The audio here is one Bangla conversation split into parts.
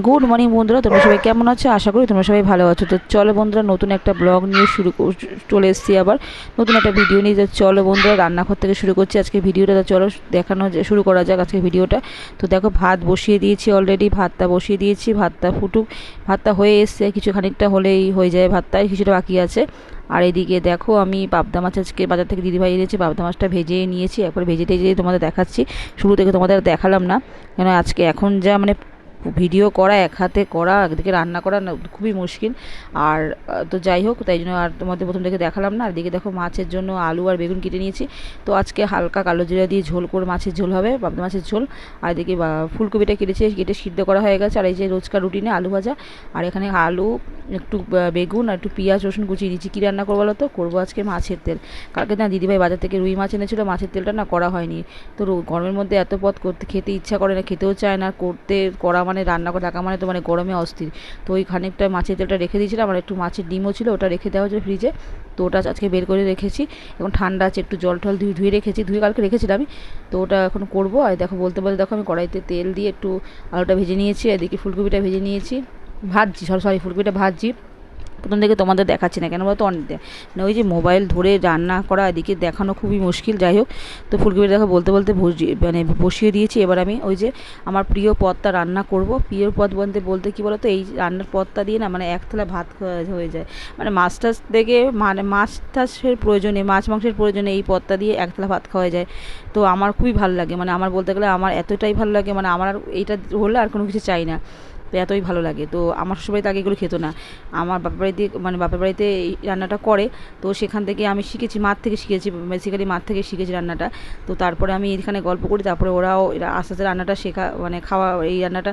গুড মর্নিং বন্ধুরা, তোমরা সবাই কেমন আছো? আশা করি তোমরা সবাই ভালো আছো। তো চলো বন্ধুরা, নতুন একটা ব্লগ নিয়ে চলে এসেছি, আবার নতুন একটা ভিডিও নিয়ে। চলো বন্ধুরা, রান্নাঘর থেকে শুরু করছি আজকে ভিডিওটা। চলো দেখানো শুরু করা যাক আজকে ভিডিওটা। তো দেখো, ভাত বসিয়ে দিয়েছি অলরেডি, ভাতটা বসিয়ে দিয়েছি, ভাতটা ফুটুক। ভাতটা হয়ে এসছে, কিছু খানিকটা হলেই হয়ে যায় ভাতটা, কিছুটা বাকি আছে। আর এদিকে দেখো, আমি পাবদা মাছ আজকে বাজার থেকে দিদিভাই এনেছি, পাবদা মাছটা ভেজে নিয়েছি। একবার ভেজে টেজে তোমাদের দেখাচ্ছি, শুরু থেকে তোমাদের দেখালাম না কেন আজকে এখন যা মানে ভিডিও করা, এক হাতে করা, একদিকে রান্না করা না খুবই মুশকিল। আর তো যাই হোক, তাই জন্য আর তোমাদের প্রথম থেকে দেখালাম না। আর এদিকে দেখো, মাছের জন্য আলু আর বেগুন কেটে নিয়েছি। তো আজকে হালকা কালো জিরা দিয়ে ঝোল করে মাছের ঝোল হবে, পাবদা মাছের ঝোল। আর এদিকে ফুলকপিটা কেটে সিদ্ধ করা হয়ে গেছে। আর এই যে রোজকার রুটিনে আলু ভাজা। আর এখানে আলু, একটু বেগুন আর একটু পেঁয়াজ রসুন কুচিয়ে দিচ্ছি। কী রান্না করবো বলো তো? করবো আজকে মাছের তেল। কালকে না দিদিভাই বাজার থেকে রুই মাছ এনেছিলো, মাছের তেলটা না করা হয়নি। তো গরমের মধ্যে এত পদ করতে খেতে ইচ্ছা করে না, খেতেও চায় না, করা মানে রান্না করে রাখা মানে তো মানে গরমে অস্থির। তো ওই খানিকটা মাছের তেলটা রেখে দিয়েছিলাম, আর একটু মাছের ডিমও ছিল, ওটা রেখে দেওয়া হয়েছে ফ্রিজে। তো ওটা আজকে বের করে রেখেছি। এখন ঠান্ডা আছে, একটু জল টল ধুয়ে রেখেছি, ধুয়ে কালকে রেখেছিলাম আমি। তো ওটা এখন করবো। আর দেখো, বলতে দেখো, আমি কড়াইতে তেল দিয়ে একটু আলুটা ভেজে নিয়েছি, এদিকে ফুলকপিটা ভেজে নিয়েছি, ভাজছি, সরি ফুলকপিটা ভাজছি। প্রথম থেকে তোমাদের দেখাচ্ছি না কেন বলতো, না ওই যে মোবাইল ধরে রান্না করা, এদিকে দেখানো খুবই মুশকিল। যাই হোক, তো ফুলকপি দেখো বলতে বসিয়ে দিয়েছি। এবার আমি ওই যে আমার প্রিয় পদটা রান্না করব। প্রিয় পদ বলতে কী বলো তো, এই রান্নার পদটা দিয়ে না মানে এক থালা ভাত হয়ে যায়। মানে মাছ টাছ থেকে, মানে মাছ টাছের প্রয়োজনে, মাছ মাংসের প্রয়োজনে এই পদটা দিয়ে এক থালা ভাত খাওয়া যায়। তো আমার খুবই ভালো লাগে, মানে আমার বলতে গেলে আমার এতটাই ভালো লাগে, মানে আমার আর এইটা হলে আর কোনো কিছু চাই না। তো এতই ভালো লাগে। তো আমার শ্বশুরবাড়িতে আগে এগুলো খেত না। আমার বাপের বাড়িতে এই রান্নাটা করে। তো সেখান থেকে আমি শিখেছি, মার থেকে শিখেছি, বেসিক্যালি মার থেকে শিখেছি রান্নাটা। তো তারপরে আমি এখানে গল্প করি, তারপরে ওরাও আস্তে আস্তে রান্নাটা মানে খাওয়া, এই রান্নাটা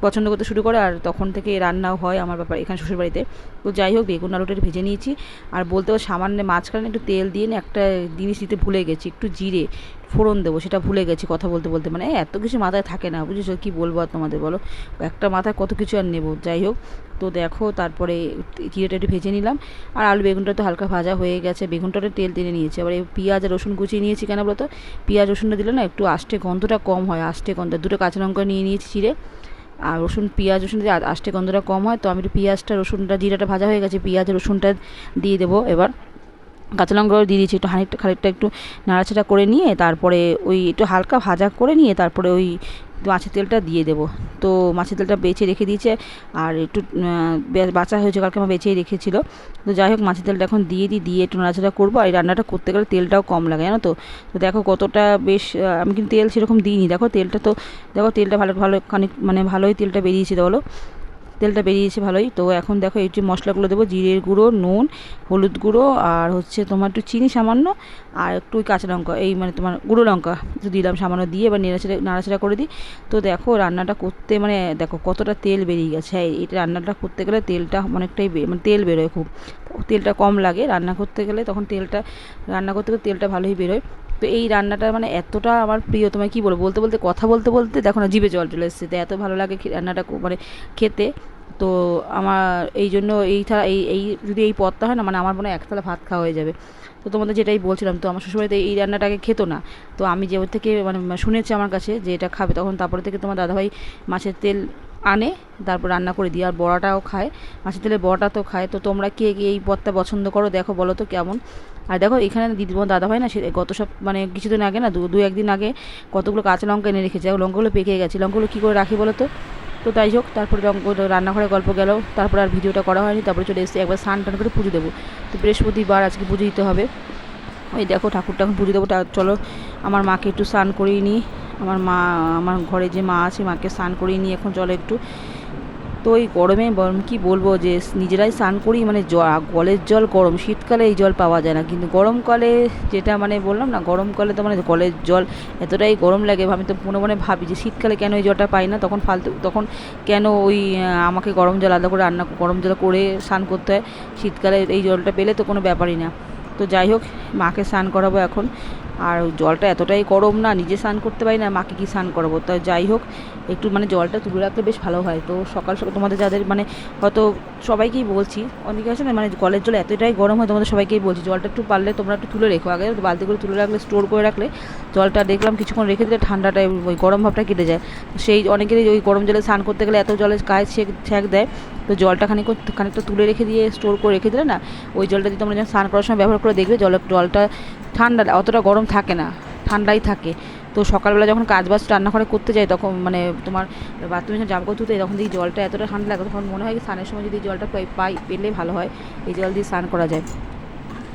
পছন্দ করতে শুরু করে। আর তখন থেকে রান্নাও হয় আমার এখানে শ্বশুরবাড়িতে। তো যাই হোক, বেগুন আলুটা ভেজে নিয়েছি। আর বলতে সামান্য মাঝখানে একটু তেল দিয়ে না একটা জিনিস দিতে ভুলে গেছি, একটু জিরে ফোড়ন দেবো, সেটা ভুলে গেছি কথা বলতে বলতে। মানে এত কিছু মাথায় থাকে না, বুঝেছো? কী বলবো আর তোমাদের, বলো? একটা মাথায় কত কিছু আর নেবো। যাই হোক, তো দেখো, তারপরে জিরেটা একটু ভেজে নিলাম। আর আলু বেগুনটা তো হালকা ভাজা হয়ে গেছে, বেগুনটাতে তেল টেনে নিয়েছি। আবার এই পেঁয়াজ আর রসুন কুচিয়ে নিয়েছি, কেন বলো তো? পেঁয়াজ রসুনটা দিলে না একটু আষ্টে গন্ধটা কম হয়, আষ্টে গন্ধ। দুটো কাঁচা লঙ্কা নিয়ে নিয়েছি চিড়ে। আর পেঁয়াজ রসুন দিয়ে আষ্টে গন্ধটা কম হয়। তো আমি একটু পেঁয়াজটা, রসুনটা, জিরাটা ভাজা হয়ে গেছে, পেঁয়াজ রসুনটা দিয়ে দেবো এবার। কাঁচা লঙ্কাও দিয়ে দিয়েছি, একটু খানিকটা একটু নাড়াচাড়া করে নিয়ে, তারপরে ওই একটু হালকা ভাজা করে নিয়ে তারপরে ওই মাছের তেলটা দিয়ে দেবো। তো মাছের তেলটা বেছে রেখে দিয়েছে, আর একটু বাঁচা হয়েছে, কালকে আমার বেছেই রেখেছিল। তো যাই হোক, মাছের তেলটা এখন দিয়ে একটু নাড়াচাড়া করবো। আর এই রান্নাটা করতে গেলে তেলটাও কম লাগে, জানো তো? তো দেখো কতটা বেশ, আমি কিন্তু তেল সেরকম দিইনি। দেখো তেলটা তো, দেখো তেলটা ভালো খানিক মানে ভালোই তেলটা বেরিয়েছে, বলো? তেলটা বেরিয়েছে ভালোই। তো এখন দেখো, এই যে মশলাগুলো দেবো, জিরের গুঁড়ো, নুন, হলুদ গুঁড়ো, আর হচ্ছে তোমার একটু চিনি সামান্য, আর একটু ওই কাঁচা লঙ্কা, এই মানে তোমার গুঁড়ো লঙ্কা একটু দিলাম সামান্য, দিয়ে এবার নাড়াচাড়া করে দিই। তো দেখো রান্নাটা করতে মানে দেখো কতটা তেল বেরিয়ে গেছে। হ্যাঁ, এটা রান্নাটা করতে গেলে তেলটা অনেকটাই মানে তেল বেরোয় খুব। তেলটা কম লাগে রান্না করতে গেলে, তখন রান্না করতে গেলে তেলটা ভালোই বেরোয়। তো এই রান্নাটা মানে এতটা আমার প্রিয়, তোমায় কী বলবো, কথা বলতে দেখো না জিভে জল চলে এসেছে। তো এত ভালো লাগে রান্নাটা মানে খেতে। তো আমার এই জন্য এই যদি এই পদটা হয় না, মানে আমার মনে হয় একতলা ভাত খাওয়া হয়ে যাবে। তো তোমাদের যেটাই বলছিলাম, তো আমার শ্বশুরবাড়িতে এই রান্নাটাকে খেতো না। তো আমি যে ওর থেকে মানে শুনেছি আমার কাছে যে এটা খাবে, তখন তারপরে থেকে তোমার দাদাভাই মাছের তেল আনে, তারপর রান্না করে দিই। আর বড়াটাও খায়, মাছের তেলের বড়াটা তো খায়। তো তোমরা কে এই পদটা পছন্দ করো দেখো, বলো তো কেমন। আর দেখো, এখানে দাদাভাই না, সে গত সব মানে কিছুদিন আগে না, দু একদিন আগে কতগুলো কাঁচা লঙ্কা এনে রেখেছে। লঙ্কাগুলো পেকে গেছে, লঙ্কাগুলো কী করে রাখি বলো তো? তো তাই হোক, তারপরে রান্নাঘরে গল্প গেল, তারপর আর ভিডিওটা করা হয়নি। তারপরে চলে এসেছি, একবার স্নান টান করে পুজো দেবো। তো বৃহস্পতিবার আজকে পুজো দিতে হবে। ওই দেখো, ঠাকুরটা এখন পুজো দেবো। চলো আমার মাকে একটু স্নান করিয়ে নিই। আমার ঘরে যে মা আছে, মাকে স্নান করিয়ে নিই এখন, চলো একটু। তো এই গরমে কি বলবো, যে নিজেরাই স্নান করি, মানে কলের জল গরম, শীতকালে এই জল পাওয়া যায় না। কিন্তু গরমকালে যেটা মানে বললাম না, গরমকালে তো মানে কলের জল এতটাই গরম লাগে, আমি তো মনে মনে ভাবি যে শীতকালে কেন এই জলটা পাই না, তখন কেন ওই আমাকে গরম জল আলাদা করে গরম জল করে স্নান করতে হয়। শীতকালে এই জলটা পেলে তো কোনো ব্যাপারই না। তো যাই হোক, মাকে স্নান করাবো এখন। আর জলটা এতটাই গরম না, নিজে স্নান করতে পারি না, মাকে কি স্নান করাবো। তা যাই হোক, একটু মানে জলটা তুলে রাখলে বেশ ভালো হয়। তো সকাল সকাল তোমাদের যাদের মানে হয়তো সবাইকেই বলছি, অনেকে আছে না মানে কলের জল এতটাই গরম হয়, তোমাদের সবাইকেই বলছি জলটা একটু পারলে তোমরা একটু তুলে রেখো। আগে বালতি করে তুলে রাখলে, স্টোর করে রাখলে জলটা দেখলাম কিছুক্ষণ রেখে দিলে ঠান্ডাটা ওই গরম ভাবটা কেটে যায়। সেই অনেকেরই ওই গরম জলে স্নান করতে গেলে এত জলে গায়ে ছ্যাঁক দেয়। তো জলটা খানিকটা তুলে রেখে দিয়ে স্টোর করে রেখে দিলে না, ওই জলটা দিয়ে তোমরা যখন স্নান করার সময় ব্যবহার করে দেখবে জলটা ঠান্ডা, অতটা গরম থাকে না, ঠান্ডাই থাকে। তো সকালবেলা যখন কাজবাজ রান্নাঘরে করতে যাই, তখন মানে তোমার বাথরুমে যখন জামা কাপড় ধুতে তখন দেখি জলটা এতটা ঠান্ডা লাগে, তখন মনে হয় কি স্নানের সময় যদি জলটা পেলে ভালো হয়, এই জল দিয়ে স্নান করা যায়,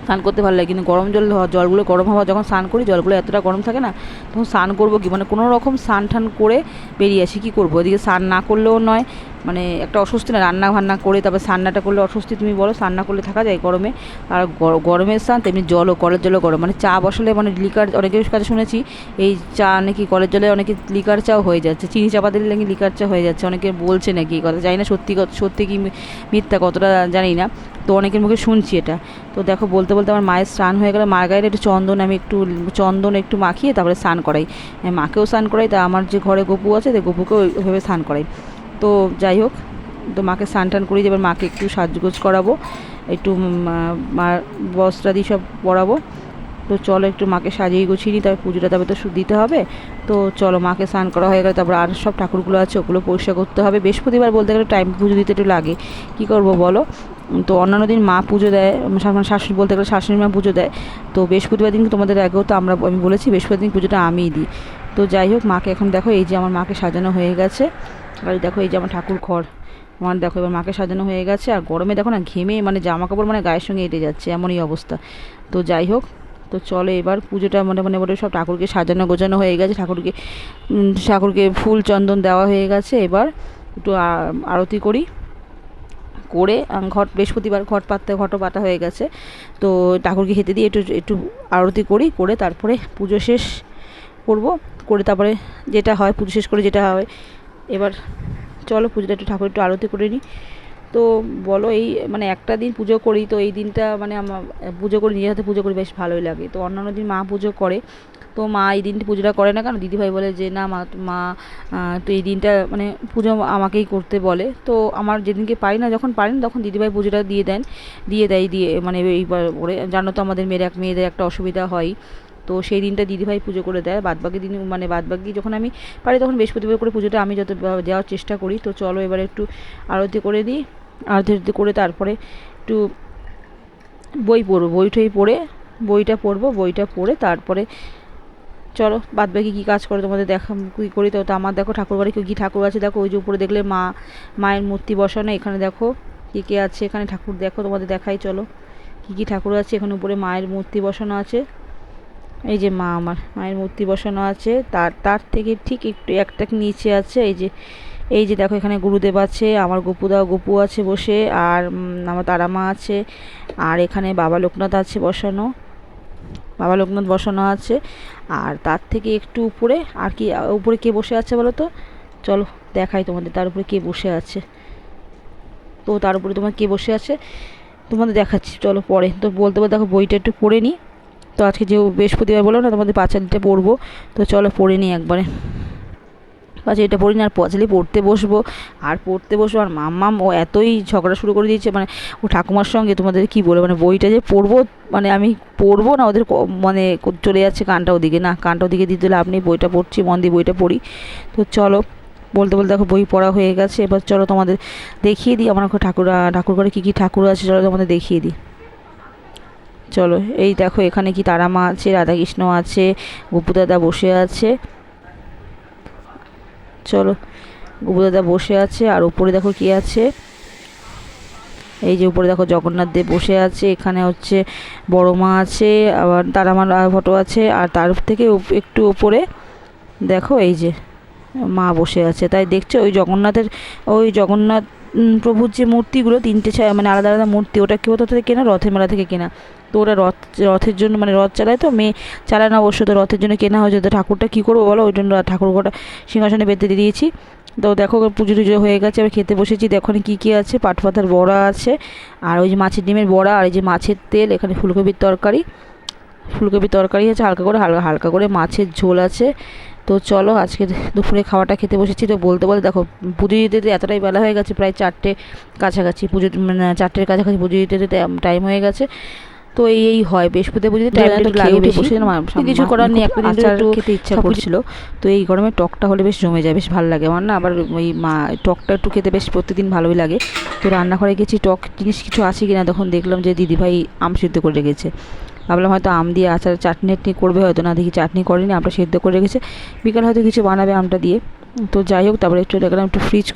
স্নান করতে ভালো লাগে। কিন্তু গরম জলগুলো গরম হওয়া যখন স্নান করি, জলগুলো এতটা গরম থাকে না, তখন স্নান করবো কি মানে কোনো রকম স্নান টান করে বেরিয়ে আসি, কী করবো। এদিকে স্নান না করলেও নয়, মানে একটা অস্বস্তি না, রান্না বান্না করে তারপর স্নানটা করলে অস্বস্তি, তুমি বলো স্নান না করলে থাকা যায় গরমে। আর গরমের স্নান তেমনি জলও, কলের জলও গরম, মানে চা বসালে মানে লিকার, অনেকের কাছে শুনেছি এই চা নাকি কলের জলে অনেকে লিকার চাও হয়ে যাচ্ছে, চিনি চাপা দিলে নাকি লিকার চা হয়ে যাচ্ছে, অনেকে বলছে নাকি, কথা জানি না সত্যি কি মিথ্যা কতটা জানি না, তো অনেকের মুখে শুনছি এটা। তো দেখো বলতে বলতে আমার মায়ের স্নান হয়ে গেলে, মার গায়ে একটু চন্দন একটু মাখিয়ে তারপরে স্নান করাই, মাকেও স্নান করাই, তা আমার যে ঘরে গপু আছে, তো গপুকেও ওইভাবে স্নান করাই। তো যাই হোক, তো মাকে স্নান টান করিয়ে এবার মাকে একটু সাজগোজ করাবো, একটু মার বস্ত্রাদি সব পরাবো। তো চলো একটু মাকে সাজিয়ে গুছিয়ে নিই, তারপর পুজোটা তবে তো দিতে হবে। তো চলো, মাকে স্নান করা হয়ে গেলে তারপর আর সব ঠাকুরগুলো আছে ওগুলো পরিষ্কার করতে হবে। বৃহস্পতিবার বলতে গেলে টাইম পুজো দিতে একটু লাগে, কী করবো বলো। তো অন্যান্য দিন মা পুজো দেয়, শাশুড়ি বলতে গেলে শাশুড়ি মা পুজো দেয়। তো বৃহস্পতিবার দিন তোমাদের আগেও তো আমি বলেছি বৃহস্পতিবার দিন পুজোটা আমিই দিই। তো যাই হোক, মাকে এখন দেখো এই যে আমার মাকে সাজানো হয়ে গেছে, আর দেখো এই যে আমার ঠাকুর ঘর, আমার দেখো এবার মাকে সাজানো হয়ে গেছে। আর গরমে দেখো না ঘেমে মানে জামা কাপড় মানে গায়ের সঙ্গে এঁটে যাচ্ছে, এমনই অবস্থা। তো যাই হোক, তো চলো এবার পুজোটা মোটামুটি সব ঠাকুরকে সাজানো গোছানো হয়ে গেছে, ঠাকুরকে ফুল চন্দন দেওয়া হয়ে গেছে। এবার একটু আরতি করি, করে বৃহস্পতিবার ঘটও পাতা হয়ে গেছে। তো ঠাকুরকে খেতে দিয়ে একটু একটু আরতি করি, করে তারপরে পুজো শেষ করব, করে তারপরে যেটা হয় পুজো শেষ করে যেটা হয়। এবার চলো পুজোটা একটু আরতি করে নিই। তো বলো, এই মানে একটা দিন পুজো করি, তো এই দিনটা মানে আমার পুজো করি, নিজের হাতে পুজো করি, বেশ ভালোই লাগে। তো অন্যান্য দিন মা পুজো করে, তো মা এই দিনটি পুজোটা করে না কেন, দিদিভাই বলে যে না মা তো এই দিনটা মানে পুজো আমাকেই করতে বলে। তো আমার যেদিনকে পারি না, যখন পারি না তখন দিদিভাই পুজোটা দিয়ে মানে এইবার ওরে জানো তো আমাদের মেয়েদের একটা অসুবিধা হয়, তো সেই দিনটা দিদিভাই পুজো করে দেয়। বাদবাকি দিন মানে বাদবাকি যখন আমি পারি তখন বৃহস্পতিবার করে পুজোটা আমি যত দেওয়ার চেষ্টা করি। তো চলো এবার একটু আরতি করে দিই, আরতি করে তারপরে একটু বই পড়বো, বইটা পড়ে তারপরে চলো বাদবাকি কী কাজ করে তোমাদের কী করি। তো আমার দেখো ঠাকুরবাড়ি কী ঠাকুর আছে, দেখো ওই যে উপরে দেখলে মায়ের মূর্তি বসানো, এখানে দেখো কে আছে, এখানে ঠাকুর দেখো তোমাদের দেখাই, চলো কী ঠাকুর আছে। এখানে উপরে মায়ের মূর্তি বসানো আছে, এই যে মায়ের মূর্তি বসানো আছে, তার থেকে ঠিক একটু একটা নিচে আছে এই যে দেখো এখানে গুরুদেব আছে, আমার গপু আছে বসে, আর আমার তারা মা আছে, আর এখানে বাবা লোকনাথ বসানো আছে। আর তার থেকে একটু উপরে আর কি, উপরে কে বসে আছে বলো তো, চলো দেখাই তোমাদের তার উপরে কে বসে আছে। তো তার উপরে তোমার কে বসে আছে তোমাদের দেখাচ্ছি, চলো পরে। তো বলতে দেখো বইটা একটু পড়ে নিই। তো আজকে যে বৃহস্পতিবার বলো না, তোমাদের পাঁচালিটা পড়বো, তো চলো পড়ে নিই একবারে। পাঁচালিটা পড়ি না, আর পাঁচালি পড়তে বসবো আর মাম্মাম ও এতই ঝগড়া শুরু করে দিয়েছে, মানে ও ঠাকুমার সঙ্গে তোমাদের কি বলে, মানে বইটা যে পড়বো, মানে আমি পড়বো না, ওদের মানে চলে যাচ্ছে কানটা ওদিকে দিতে লাভ নেই, বইটা পড়ছি, মন দিয়ে বইটা পড়ি। তো চলো বলতে দেখো বই পড়া হয়ে গেছে। এবার চলো তোমাদের দেখিয়ে দিই আমার ঠাকুর ঘরে কী ঠাকুর আছে, চলো তোমাদের দেখিয়ে দিই। চলো এই দেখো এখানে কি তারা মা আছে, রাধাকৃষ্ণ আছে, গপু দাদা বসে আছে, চলো গপু দাদা বসে আছে। আর উপরে দেখো কি আছে, এই যে উপরে দেখো জগন্নাথ দেব বসে আছে, এখানে হচ্ছে বড় মা আছে, আবার তারা মার ফটো আছে, আর তার থেকে একটু উপরে দেখো এই যে মা বসে আছে। তাই দেখছো ওই জগন্নাথ প্রভুর যে মূর্তিগুলো তিনটে মানে আলাদা আলাদা মূর্তি, ওটা কেউ কোথা থেকে কেনা, রথের মেলা থেকে কেনা। তো ওরা রথের জন্য মানে রথ চালায়, তো মেয়ে চালায় না অবশ্য, তো রথের জন্য কেনা হয়েছে। তো ঠাকুরটা কী করবো বলো, ওই জন্য ঠাকুর ঘরটা সিংহাসনে বেঁধে দিয়ে দিয়েছি। তো দেখো পুজো টুজো হয়ে গেছে, এবার খেতে বসেছি। দেখো কী আছে, পাতার বড়া আছে, আর ওই যে মাছের ডিমের বড়া, আর এই যে মাছের তেল, এখানে ফুলকপির তরকারি, ফুলকপি তরকারি আছে, হালকা করে মাছের ঝোল আছে। তো চলো আজকে দুপুরে খাওয়াটা খেতে বসেছি। তো বলতে বলতে দেখো পুজো দিতে দিতে এতটাই বেলা হয়ে গেছে, প্রায় 4টে কাছাকাছি পুজো, মানে 4টের কাছাকাছি পুজো দিতে দিতে টাইম হয়ে গেছে। তো এই হয় বৃহস্পতি পুজো দিতে টাইমটা একটু লাগে বেশি, কিছু করার নেই, একটা দিন একটু খেতে ইচ্ছা করছিল। তো এই গরমে টকটা হলে বেশ জমে যায়, বেশ ভালো লাগে আমার না। আবার ওই টকটা একটু খেতে বেশ প্রতিদিন ভালোই লাগে। তো রান্নাঘরে গেছি টক জিনিস কিছু আছে কিনা, তখন দেখলাম যে দিদিভাই আম সিদ্ধ করে রেখেছে। ভাবলাম হয়তো আম দিয়ে আচার চাটনি করবে, হয়তো না, দেখি চাটনি করেনি, আমটা সেদ্ধ করে রেখেছে, বিকাল হয়তো কিছু বানাবে আমটা দিয়ে। তো যাই হোক, তারপরে একটু দেখলাম, একটু ফ্রিজ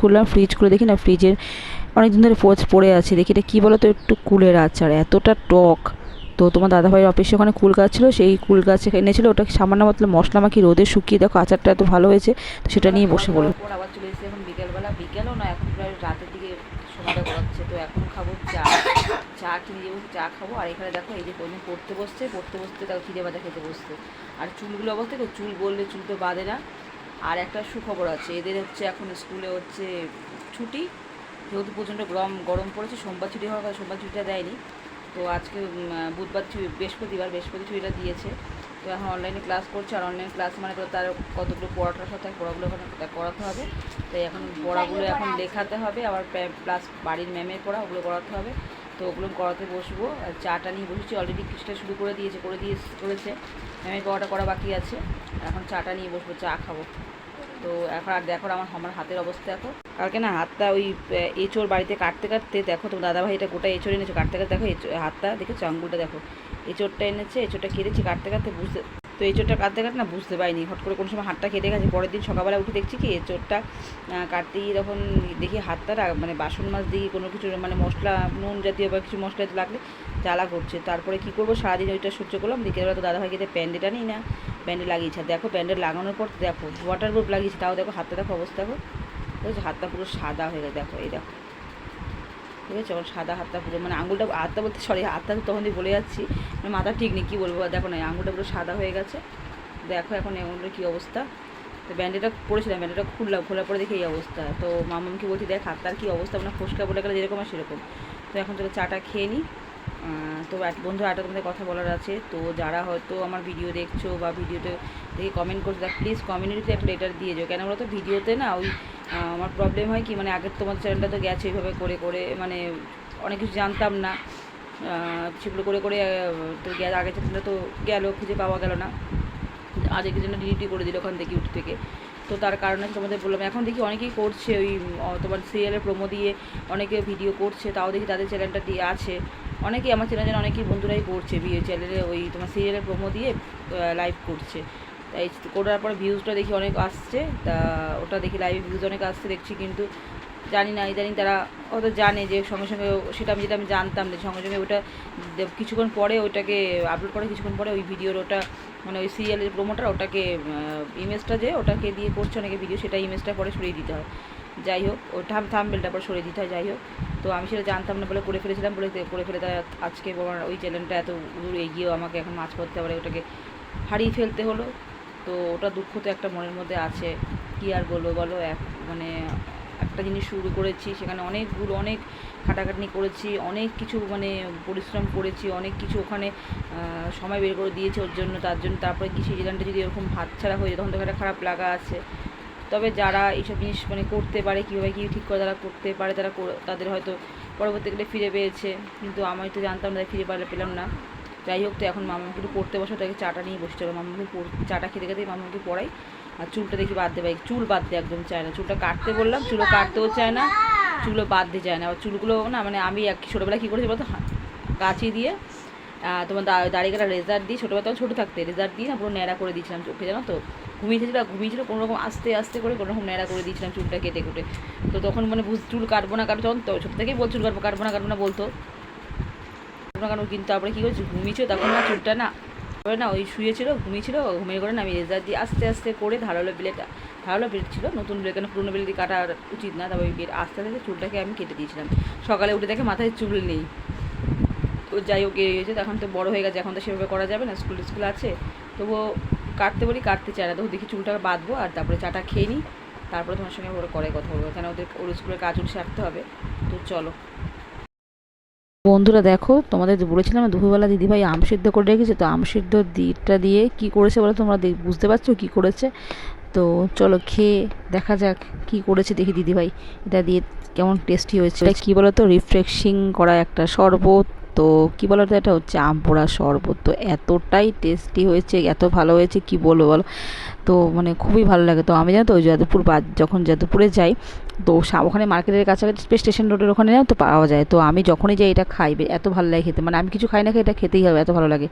করে দেখি না, ফ্রিজের অনেকদিন ধরে পড়ে আছে, দেখি এটা কী বলো তো, একটু কুলের আচার, এতটা টক। তো তোমার দাদাভাইয়ের অফিসে ওখানে কুল গাছ ছিল, সেই কুল গাছ এনেছিলো, ওটা সামান্য মতলব মশলা মাখিয়ে রোদে শুকিয়ে দেখো আচারটা এত ভালো হয়েছে। তো সেটা নিয়ে বসে বলবো। আবার চলে এসেছে এখন বিকেলবেলা, বিকেলও না, এখন প্রায় রাতের দিকে সময়টা গড়াচ্ছে। তো এখন খাবো চা, কিনে দিয়ে বসে চা খাবো। আর এখানে দেখো এই যে কোনদিন পড়তে বসতে তাও খিদে বাজা খেতে বসতে। আর চুলগুলো অবস্থা, চুল বললে চুল তো বাঁধে না। আর একটা সুখবর আছে, এদের হচ্ছে এখন স্কুলে হচ্ছে ছুটি, যেহেতু প্রচণ্ড গরম পড়েছে। সোমবার ছুটি হওয়ার কথা, সোমবার ছুটিটা দেয়নি। তো আজকে বুধবার বৃহস্পতিবার ছুটিটা দিয়েছে। তো এখন অনলাইনে ক্লাস করছে, আর অনলাইন ক্লাস মানে তো তার কতগুলো পড়াটার সাথে পড়াগুলো ওখানে করাতে হবে। তাই এখন পড়াগুলো এখন লেখাতে হবে, আবার প্লাস বাড়ির ম্যামের পড়া ওগুলো করাতে হবে। তো ওগুলো করাতে বসবো। আর চাটা নিয়ে বসেছি, অলরেডি কিছুটা শুরু করেছে। ম্যামের পড়াটা করা বাকি আছে, এখন চাটা নিয়ে বসবো, চা খাবো। তো এখন আর দেখো আমার হাতের অবস্থা। দেখো কালকে না হাতটা ওই এঁচোড় বাড়িতে কাটতে দেখো, তো দাদাভাই এটা গোটা এঁচোড় এনেছো, কাটতে দেখো হাতটা দেখেছো, আঙুলটা দেখো, এঁচোড়টা এনেছে, এঁচোড়টা কেটেছি কাটতে বুঝতে। তো এঁচোড়টা কাটতে না বুঝতে পারিনি, হট করে কোনো সময় হাতটা কেটে গেছে। পরের দিন সকালবেলা উঠে দেখছি কি এঁচোড়টা কাটতে গিয়ে তখন দেখি হাতটা মানে বাসন মাছ দিয়ে কোনো কিছু মানে মশলা নুন জাতীয় বা কিছু মশলা লাগলে জ্বালা করছে। তারপরে কি করবো, সারাদিন ওইটা সহ্য করলাম। বিকেলবেলা তো দাদাভাই খেতে প্যান্ডেলটা নিই না, ব্যান্ডেল লাগিয়েছে। দেখো ব্যান্ডেল লাগানোর পর দেখো ওয়াটার প্রুফ লাগিয়েছে, তাও দেখো হাতটা দেখো অবস্থা। দেখো দেখো হাতটা পুরো সাদা হয়ে গেছে, দেখো এই দেখো, ঠিক আছে, ওর সাদা হাতটা পুরো, মানে হাতটা বলতে হাতটা তো তখন দিয়ে বলে যাচ্ছি, মানে মাথা ঠিক নেই কী বলবো। দেখো না আঙুলটা পুরো সাদা হয়ে গেছে, দেখো এখন আঙুলটার কী অবস্থা। তো ব্যান্ডেলটা পরেছিলাম, ব্যান্ডেলটা খোলার পরে দেখে এই অবস্থা। তো মামাকে বলছি দেখ হাতটার কী অবস্থা, মানে ফোসকা বলে গেলে যেরকম আর সেরকম। তো এখন চলো চাটা খেয়ে নিই। তো বন্ধুরা একটা তোমাদের কথা বলার আছে। তো যারা হয়তো আমার ভিডিও দেখছো বা ভিডিওতে দেখে কমেন্ট করছো, তা প্লিজ কমিউনিটিতে একটা লেটার দিয়ে যাও। কেন বলো তো, ভিডিওতে না ওই আমার প্রবলেম হয় কি, মানে আগের তোমার চ্যানেলটা তো গেছে এইভাবে করে মানে অনেক কিছু জানতাম না, সেগুলো করে তো আগের চ্যানেলটা তো গেল, খুঁজে পাওয়া গেল না। আজকের জন্য ডিলিটই করে দিল ওখান থেকে, ইউটিউব থেকে। তো তার কারণে তোমাদের বললাম, এখন দেখি অনেকেই করছে ওই তোমার সিরিয়ালের প্রোমো দিয়ে অনেকে ভিডিও করছে, তাও দেখি তাদের চ্যানেলটা দিয়ে আছে। অনেকেই আমার চ্যানেলে অনেকেই বন্ধুরাই করছে, চ্যানেলে ওই তোমার সিরিয়ালের প্রোমো দিয়ে লাইভ করছে। তাই করার পরে ভিউজটা দেখি অনেক আসছে, তা ওটা দেখি লাইভ ভিউজ অনেক আসছে দেখছি। কিন্তু জানি না, ইদানিং তারা হয়তো জানে যে সঙ্গে সঙ্গে সেটা যেটা আমি জানতাম যে সঙ্গে সঙ্গে ওটা কিছুক্ষণ পরে ওইটাকে আপলোড করে, কিছুক্ষণ পরে ওই ভিডিওর ওটা মানে ওই সিরিয়ালের প্রোমোটার ওটাকে ইমেজটা যে ওটাকে দিয়ে করছে অনেকে ভিডিও, সেটা ইমেজটা পরে সরিয়ে দিতে হয়। যাই হোক, ওই থাম্বনেলটা পরে সরিয়ে দিতে হয়। যাই হোক, তো আমি সেটা জানতাম না বলে করে ফেলেছিলাম, করে ফেলে তাই আজকে ওই চ্যানেলটা এত দূর এগিয়েও আমাকে এখন মাছ করতে পারে, ওটাকে হারিয়ে ফেলতে হলো। তো ওটা দুঃখ তো একটা মনের মধ্যে আছে, কী আর বলো মানে একটা জিনিস শুরু করেছি, সেখানে অনেক খাটাখাটনি করেছি, অনেক কিছু মানে পরিশ্রম করেছি, অনেক কিছু ওখানে সময় বের করে দিয়েছি ওর জন্য, তারপরে কি সেই চ্যানেলটা যদি এরকম হাতছাড়া হয়ে যায় তখন তো একটা খারাপ লাগা আছে। তবে যারা এইসব জিনিস মানে করতে পারে, কীভাবে কী ঠিক করে তারা করতে পারে, তাদের হয়তো পরবর্তীকালে ফিরে পেয়েছে, কিন্তু আমি তো জানতাম না, ফিরে পেলাম না। যাই হোক, তো এখন মামাকে একটু পড়তে বসে, তাকে চাটা নিয়ে বসতে হবে। মামাকে চাটা খেতে মামাকে পড়াই। আর চুলটা দেখি বাঁধতে পারি, চুল বাঁধতে একদম চায় না, চুলটা কাটতে বললাম, চুলও কাটতেও চায় না, চুলও বাঁধতে চায় না। আবার চুলগুলো না মানে আমি ছোটোবেলায় কী করেছি বলতো, কাঁচি দিয়ে তোমার দাড়ি কাটা রেজার দিয়ে, ছোটোবেলা তখন ছোটো থাকতে রেজার দিয়ে না পুরো ন্যাড়া করে দিয়েছিলাম চোখে, জানো তো। ঘুমিয়েছিল কোনো রকম আস্তে করে কোনো রকম ন্যাড়া করে দিয়েছিলাম চুলটা কেটে তো তখন মানে চুল কাটবো না তখন তো ছোটো থেকেই বল চুল কাটবো না বলতো কারণ। কিন্তু তারপরে কী করেছি, ঘুমিয়েছিল তখন না চুলটা না না ওই ঘুমিয়েছিল, ঘুমিয়ে করে না আমি রেজার দিয়ে আস্তে করে ধারালো ব্লেড ছিল, নতুন ব্লেড, কেন পুরোনো ব্লেড দিয়ে কাটা উচিত না, তারপরে আস্তে চুলটাকে আমি কেটে দিয়েছিলাম। সকালে উঠে দেখে মাথায় চুল নেই। তো যাই হোক, এই হয়েছে, এখন তো বড়ো হয়ে গেছে, এখন তো সেভাবে করা যাবে না, স্কুল আছে। তবুও কাটতে চায় না, তো দেখি চুলটাকে বাঁধবো, আর তারপরে চাটা খেয়ে নিই, তারপরে তোমার সঙ্গে ওরা করে কথা বলবো, কেন ওর স্কুলের কাজও সারতে হবে। তো চলো। বন্ধুরা দেখো, তোমাদের বলেছিলাম না দুপুরবেলা দিদিভাই আম সিদ্ধ করে রেখেছে, তো আম সিদ্ধ দিটা দিয়ে কি করেছে বলো তোমরা, বুঝতে পারছো কি করেছে? তো চলো খেয়ে দেখা যাক কি করেছে, দেখি দিদিভাই এটা দিয়ে কেমন টেস্টি হয়েছে। এটা কী বলো তো, রিফ্রেশিং করা একটা শরবত। তো কী বলো তো, এটা হচ্ছে আম পোড়া শরবত। তো এতটাই টেস্টি হয়েছে, এত ভালো হয়েছে কি বলবো বলো। তো মানে খুবই ভালো লাগে। তো আমি জানো তো ওই যাদবপুর যখন যাদবপুরে যাই, তো ওখানে মার্কেটের কাছাকাছি স্টেশন রোডের ওখানে তো পাওয়া যায়। তো আমি যখনই যাই এটা খাই, এত ভালো লাগে খেতে, মানে আমি কিছু খাই না খাই এটা খেতেই হবে, এত ভালো লাগে।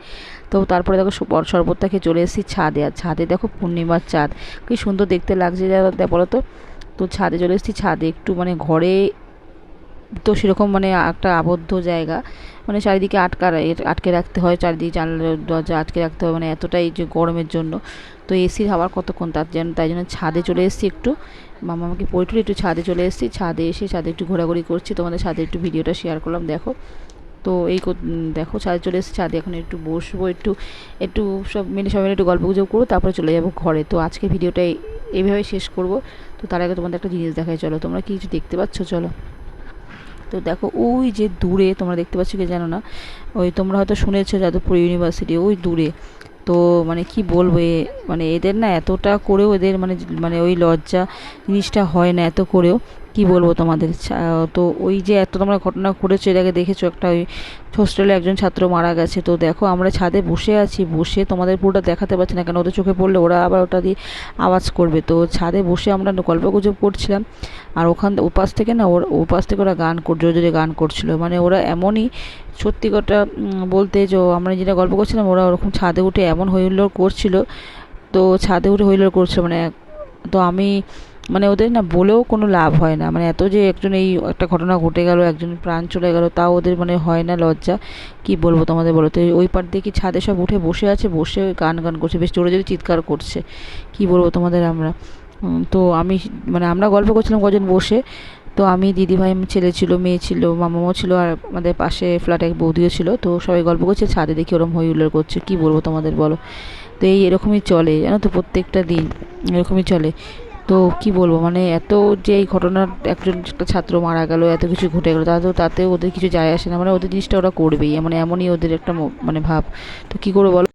তো তারপরে দেখো শরবতটা খেয়ে চলে এসেছি ছাদে। আর ছাদে দেখো পূর্ণিমার চাঁদ কি সুন্দর দেখতে লাগছে বলো তো। তো ছাদে চলে এসেছি, ছাদে একটু মানে ঘরে তো সেরকম মানে একটা আবদ্ধ জায়গা, মানে চারিদিকে আটকে রাখতে হয়, চারিদিকে জানলা দরজা আটকে রাখতে হয়, মানে এতটাই যে গরমের জন্য। তো এসির হাওয়ার কতক্ষণ, তাই জন্য ছাদে চলে এসেছি একটু, মামা আমাকে পড়ে একটু ছাদে চলে এসেছি। ছাদে এসে ছাদে একটু ঘোরাঘুরি করছি, তোমাদের ছাদে একটু ভিডিওটা শেয়ার করলাম দেখো। তো দেখো ছাদে চলে এসেছি, ছাদে এখন একটু বসবো, একটু একটু সবাই মিলে একটু গল্পগুজব করবো, তারপরে চলে যাবো ঘরে। তো আজকে ভিডিওটা এইভাবে শেষ করব। তো তার আগে তোমাদের একটা জিনিস দেখাই, চলো তোমরা কি কিছু দেখতে পাচ্ছ চলো। তো দেখো ওই যে দূরে তোমরা দেখতে পাচ্ছ কি জানো না, ওই তোমরা হয়তো শুনেছো যাদবপুর ইউনিভার্সিটি ওই দূরে। তো মানে কি বলবো, মানে এদের না এতটা করেও এদের মানে মানে ওই লজ্জা জিনিসটা হয় না এত করেও, কি বলবো তোমাদের। তো ওই যে এত তোমরা ঘটনা ঘটেছো, এটাকে দেখেছো, একটা ওই হোস্টেলে একজন ছাত্র মারা গেছে। তো দেখো আমরা ছাদে বসে আছি, বসে তোমাদের পুরোটা দেখাতে পারছি না কেন, ওদের চোখে পড়লে ওরা আবার ওটা দিয়ে আওয়াজ করবে। তো ছাদে বসে আমরা গল্পগুজব করছিলাম, আর ওপাশ থেকে না ওপাশ থেকে ওরা জোরে জোরে গান করছিল, মানে ওরা এমনই, সত্যি কথা বলতে যে আমরা যেটা গল্প করছিলাম ওরা ওরকম ছাদে উঠে এমন হই হুল্লোড় করছিল। তো ছাদে উঠে হই হুল্লোড় করছিল মানে, তো আমি মানে ওদের না বলেও কোনো লাভ হয় না, মানে এত যে একজন এই একটা ঘটনা ঘটে গেল, একজন প্রাণ চলে গেল, তাও ওদের মানে হয় না লজ্জা, কি বলবো তোমাদের বলো। তো ওই পার দিয়ে কি ছাদে সব উঠে বসে আছে, বসে গান করছে, বেশ জোরে জোরে চিৎকার করছে, কি বলবো তোমাদের আমরা। তো আমি মানে আমরা গল্প করছিলাম কজন বসে। তো আমি দিদিভাই ছেলে ছিল, মেয়ে ছিল, মামাও ছিল, আর আমাদের পাশে ফ্ল্যাটে এক বৌদিও ছিল। তো সবাই গল্প করছে, ছাদে দেখি ওরম হই হুল্লোড় করছে, কি বলবো তোমাদের বলো। তো এরকমই চলে জানো তো, প্রত্যেকটা দিন এরকমই চলে। তো কি বলবো মানে এত যে এই ঘটনার একটা ছাত্র মারা গেল, এত কিছু ঘটে গেলো, তাতে ওদের কিছু যায় আসে না, মানে ওদের জিনিসটা ওরা করবেই, মানে এমনই ওদের একটা মানে ভাব। তো কি করবো বলো।